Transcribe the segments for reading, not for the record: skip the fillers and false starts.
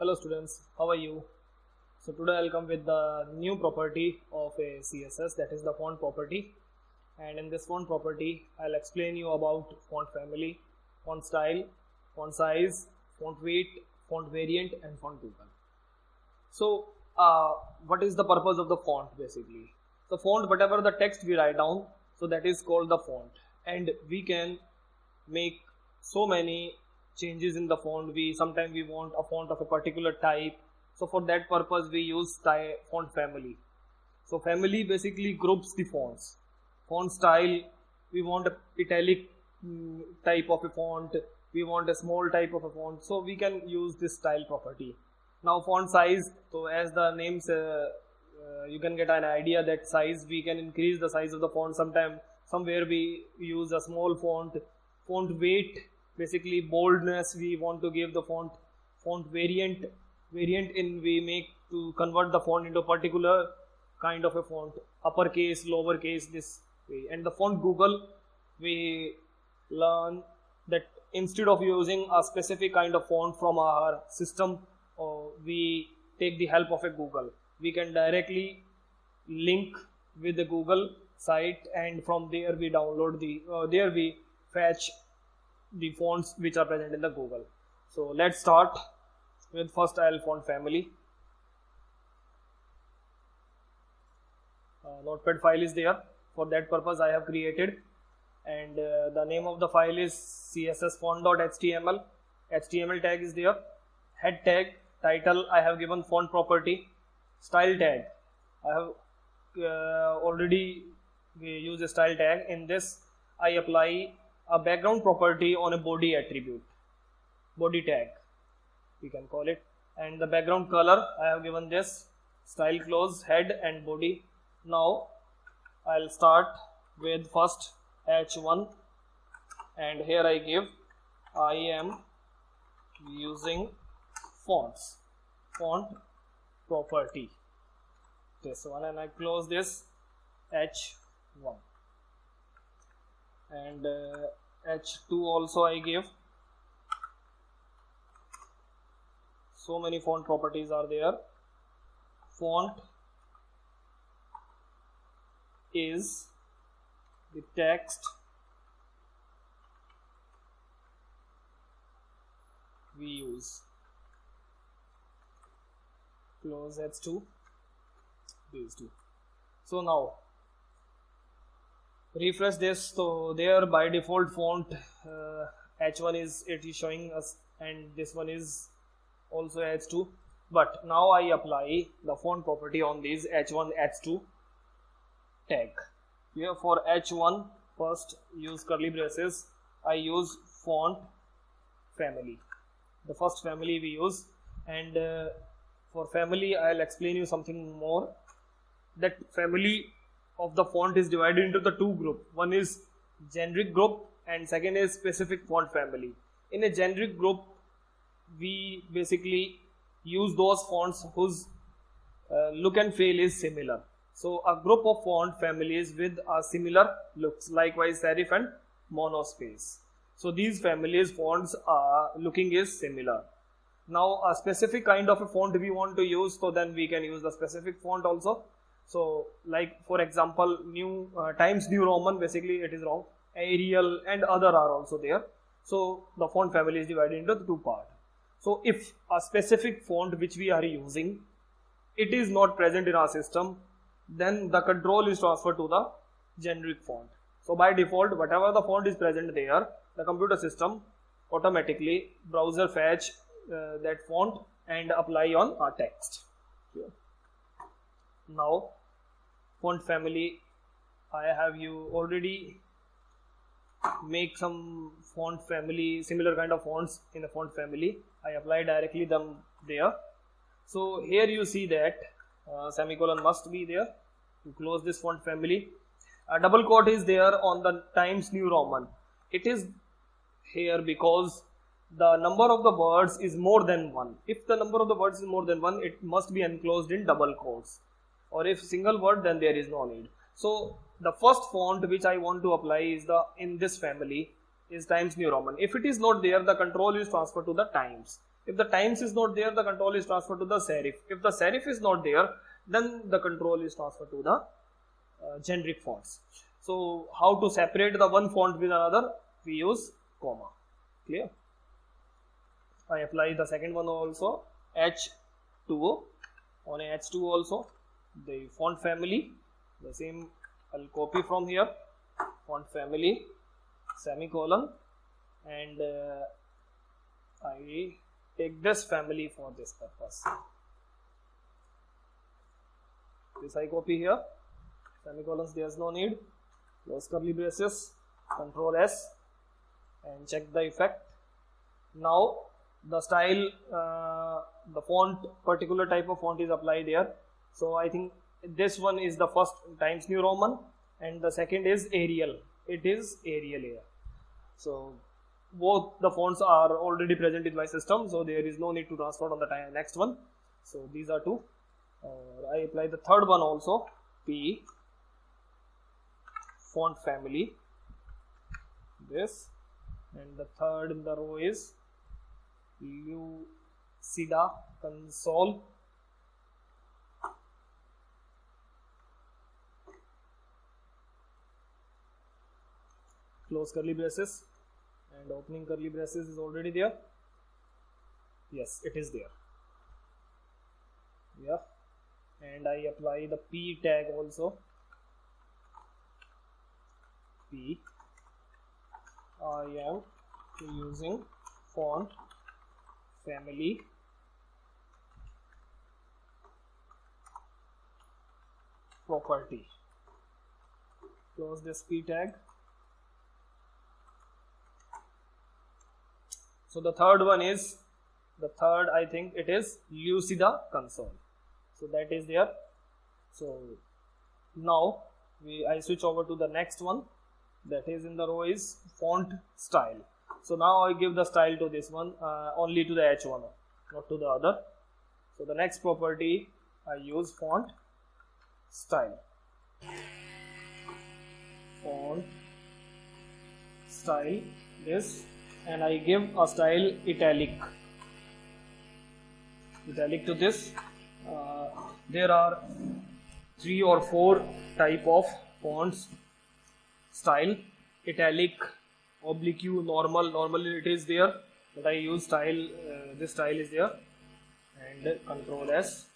Hello students, how are you? So today I'll come with the new property of a CSS, that is the font property. And in this font property I'll explain you about font family, font style, font size, font weight, font variant and font total. So what is the purpose of the font basically? The font, whatever the text we write down, so that is called the font, and we can make so many changes in the font. Sometimes we want a font of a particular type, so for that purpose we use font family. So family basically groups the fonts. Font style, we want a italic type of a font, we want a small type of a font, so we can use this style property. Now font size, so as the name you can get an idea that size, we can increase the size of the font. Somewhere we use a small font. Font weight, basically boldness, we want to give the font. Font variant we make to convert the font into a particular kind of a font, uppercase, lowercase, this way. And the font Google, we learn that instead of using a specific kind of font from our system, we take the help of a Google. We can directly link with the Google site, and from there we download we fetch the fonts which are present in the Google. So let's start with first font family. Notepad file is there. For that purpose I have created, and the name of the file is cssfont.html. HTML tag is there. Head tag, title I have given font property. Style tag, I have already used a style tag. In this I apply a background property on a body attribute, body tag we can call it. And the background color I have given this, style close, head and body. Now I'll start with first h1, and here I give I am using fonts, font property, this one, and I close this h1. And h2 also I give. So many font properties are there. Font is the text we use. Close h2, these two. So now refresh this. So there by default font h1 is showing us, and this one is also h2. But now I apply the font property on these h1 h2 tag. Here for h1, first use curly braces, I use font family, the first family we use. And for family I'll explain you something more, that family of the font is divided into the two groups. One is generic group and second is specific font family. In a generic group we basically use those fonts whose look and feel is similar. So a group of font families with a similar looks, likewise serif and monospace. So these families fonts looking is similar. Now a specific kind of a font we want to use, so then we can use the specific font also. So like for example Times New Roman, basically it is wrong, Arial and other are also there. So the font family is divided into the two parts. So if a specific font which we are using, it is not present in our system, then the control is transferred to the generic font. So by default whatever the font is present there, the computer system automatically browser fetch that font and apply on our text. Okay. Now font family, I have you already make some font family, similar kind of fonts in a font family. I apply directly them there. So here you see that semicolon must be there to close this font family. A double quote is there on the Times New Roman. It is here because the number of the words is more than one. If the number of the words is more than one, it must be enclosed in double quotes, or if single word, then there is no need. So the first font which I want to apply is in this family is Times New Roman. If it is not there, the control is transferred to the Times. If the times is not there, the control is transferred to the serif. If the serif is not there, then the control is transferred to the generic fonts. So how to separate the one font with another? We use comma. Clear? I apply the second one also, H2O. On H2 also, the font family, the same I'll copy from here, font family, semicolon, and I take this family for this purpose. This I copy here, semicolons there's no need, close curly braces, Control S, and check the effect. Now the style, the font, particular type of font is applied here. So I think this one is the first Times New Roman and the second is Arial. It is Arial here. So both the fonts are already present in my system, so there is no need to transfer on the next one. So these are two. I apply the third one also, P, font family, this, and the third in the row is Lucida Console. Close curly braces, and opening curly braces is already there. Yes, it is there. Yeah, and I apply the P tag also. P. I am using font family property. Close this P tag. So the third one is, I think it is Lucida Console. So that is there. So now I switch over to the next one, that is in the row is font style. So now I give the style to this one, only to the H1, not to the other. So the next property I use font style. Font style this, and I give a style italic to this. There are 3 or 4 type of fonts style: italic, oblique, normal. Normally it is there, but I use style, this style is there, and Control S,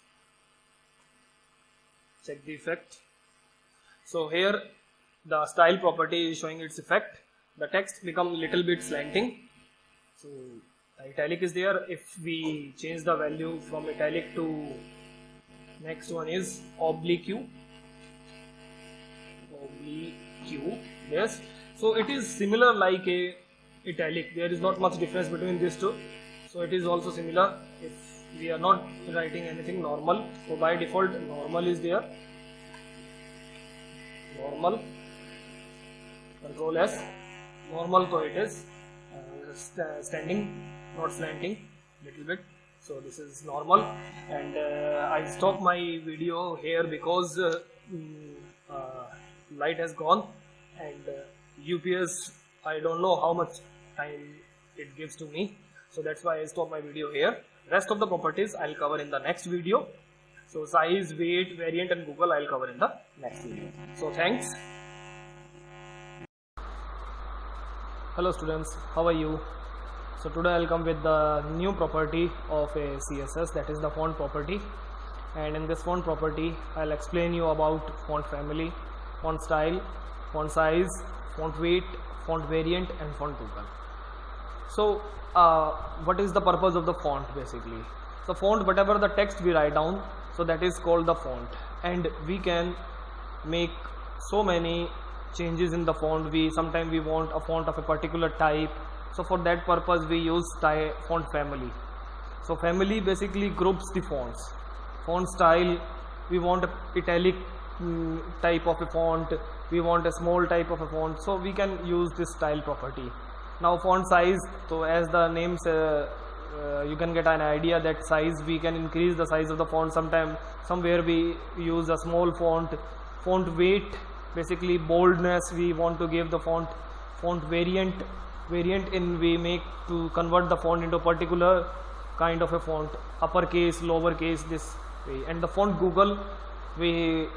check the effect. So here the style property is showing its effect. The text becomes little bit slanting. So the italic is there. If we change the value from italic to next one is oblique, yes. So it is similar like a italic. There is not much difference between these two. So it is also similar. If we are not writing anything, normal. So by default normal is there. Normal. Control S. Normal, so it is standing, not slanting little bit. So this is normal, and I stop my video here because light has gone, and UPS, I don't know how much time it gives to me, so that's why I stop my video here. Rest of the properties I'll cover in the next video. So size, weight, variant and Google I'll cover in the next video. So thanks. Hello students, how are you? So today I'll come with the new property of a CSS, that is the font property. And in this font property I'll explain you about font family, font style, font size, font weight, font variant and font token. So what is the purpose of the font basically? So font, whatever the text we write down, so that is called the font, and we can make so many changes in the font. Sometimes we want a font of a particular type, so for that purpose we use font family. So family basically groups the fonts. Font style, we want a italic type of a font, we want a small type of a font, so we can use this style property. Now font size, so as the name you can get an idea that size, we can increase the size of the font. Somewhere we use a small font. Font weight, basically boldness, we want to give the font. Font variant in we make to convert the font into particular kind of a font, uppercase, lowercase, this way. And the font Google, we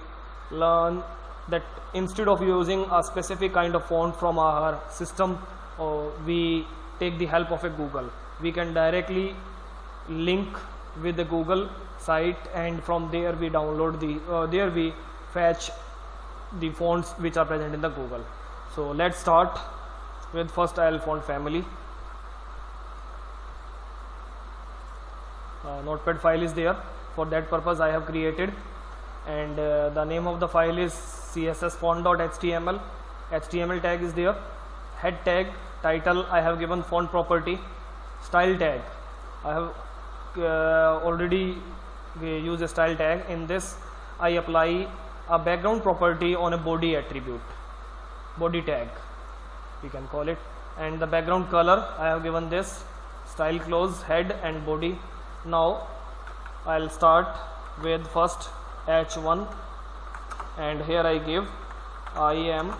learn that instead of using a specific kind of font from our system, we take the help of a Google. We can directly link with the Google site, and from there we download there we fetch the fonts which are present in the Google. So let's start with first font family. Notepad file is there. For that purpose I have created, and the name of the file is cssfont.html. HTML tag is there. Head tag, title I have given font property. Style tag I have already used a style tag. In this I apply a background property on a body attribute, body tag we can call it, and the background color I have given this, style close, head and body. Now I'll start with first h1, and here I give I am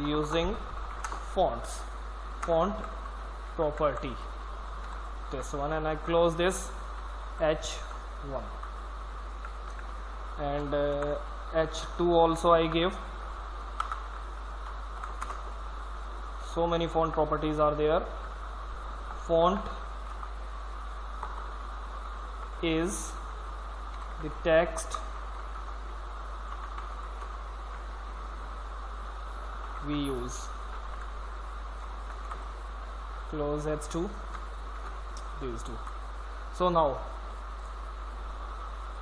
using fonts, font property, this one, and I close this h1, and h2 also I give. So many font properties are there. Font is the text we use. Close h2, these two. So now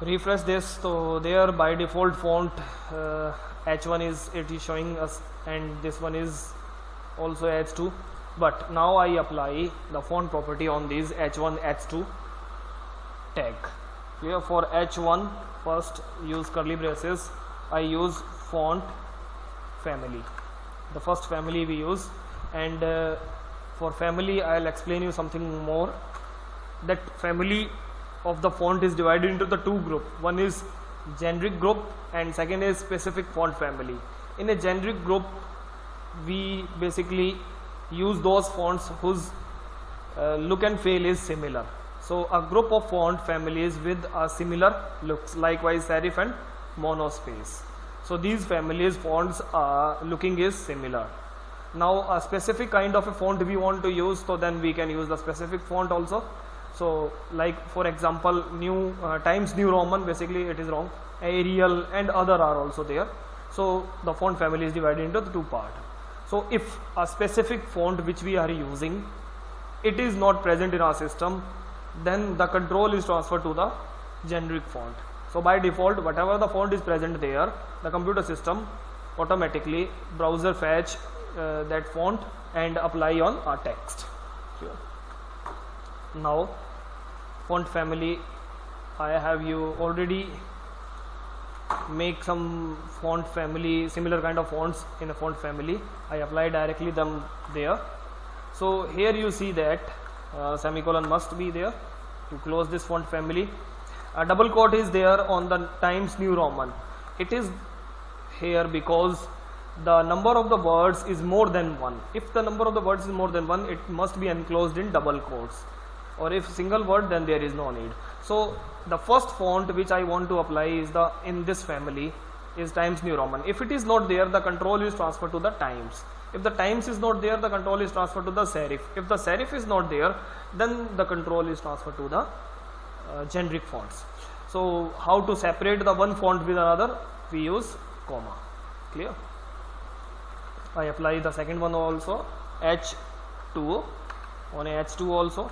refresh this. So there by default font h1 is showing us, and this one is also h2, but now I apply the font property on these h1 h2 tag. Here for h1 first use curly braces, I use font family, the first family we use, and for family I'll explain you something more, that family of the font is divided into the two group. One is generic group and second is specific font family. In a generic group we basically use those fonts whose look and feel is similar. So a group of font families with a similar looks, likewise serif and monospace. So these families fonts looking is similar. Now a specific kind of a font we want to use, so then we can use the specific font also. So like for example new Times New Roman, basically it is wrong, Arial and other are also there. So the font family is divided into the two parts. So if a specific font which we are using, it is not present in our system, then the control is transferred to the generic font. So by default whatever the font is present there, the computer system automatically browser fetch that font and apply on our text. Sure. Now font family, I have you already make some font family, similar kind of fonts in a font family. I apply directly them there. So here you see that semicolon must be there to close this font family. A double quote is there on the Times New Roman. It is here because the number of the words is more than one. If the number of the words is more than one, it must be enclosed in double quotes, or if single word, then there is no need. So the first font which I want to apply is in this family is Times New Roman. If it is not there, the control is transferred to the Times. If the Times is not there, the control is transferred to the serif. If the serif is not there, then the control is transferred to the generic fonts. So how to separate the one font with another? We use comma. Clear? I apply the second one also, h2. On a h2 also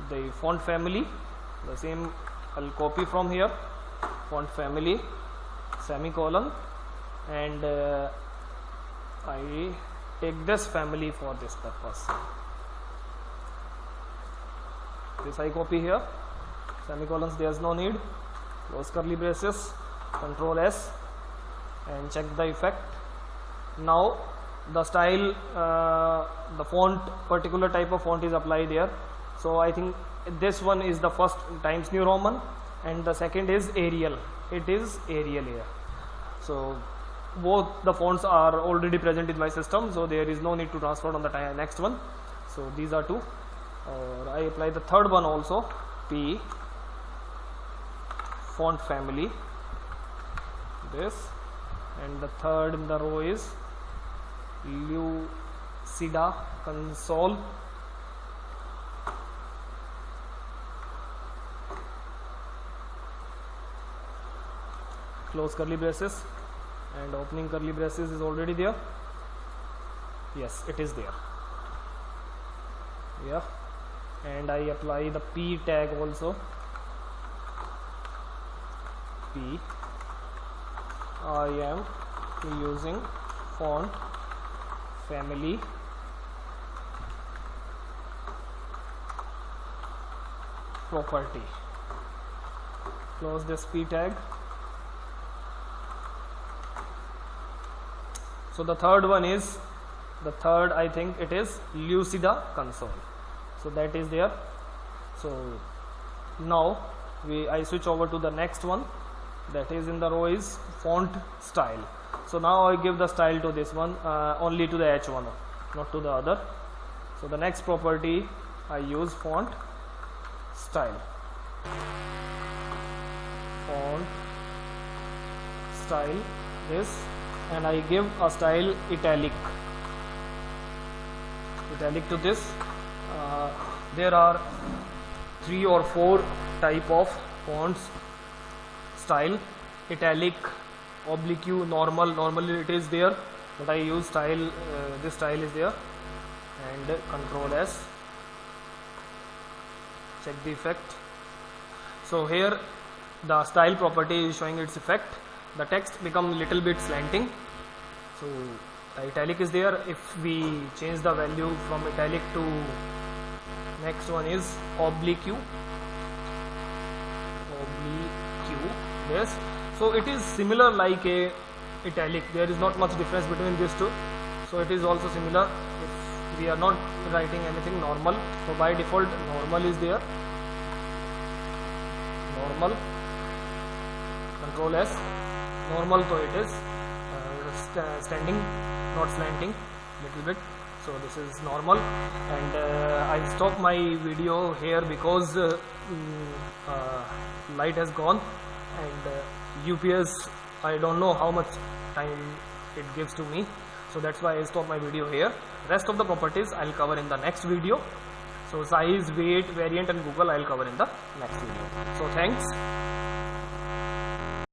the font family, the same I'll copy from here, font family, semicolon, and I take this family for this purpose. This I copy here, semicolons there is no need, close curly braces, Control S and check the effect. Now the style, the font, particular type of font is applied here. So I think this one is the first Times New Roman and the second is Arial. It is Arial here. So both the fonts are already present in my system, so there is no need to transfer on the next one. So these are two. or I apply the third one also, P font family, this, and the third in the row is Lucida console. Close curly braces, and opening curly braces is already there. Yes, it is there. Yeah, and I apply the P tag also. P. I am using font family property. Close this P tag. So the third one is, I think it is Lucida console. So that is there. So now I switch over to the next one, that is in the row is font style. So now I give the style to this one, only to the H1, not to the other. So the next property I use font style. Font style this, and I give a style italic to this. There are 3 or 4 type of fonts style: italic, oblique, normal. Normally it is there, but I use style, this style is there, and Control S. Check the effect. So here the style property is showing its effect. The text become little bit slanting. So the italic is there. If we change the value from italic to next one is oblique, yes. So it is similar like a italic. There is not much difference between these two. So it is also similar. If we are not writing anything, normal. So by default normal is there. Normal. Control S. Normal, so it is standing, not slanting little bit. So this is normal, and I stop my video here because light has gone, and UPS, I don't know how much time it gives to me, so that's why I stop my video here. Rest of the properties I'll cover in the next video. So size, weight, variant and Google I'll cover in the next video. So thanks.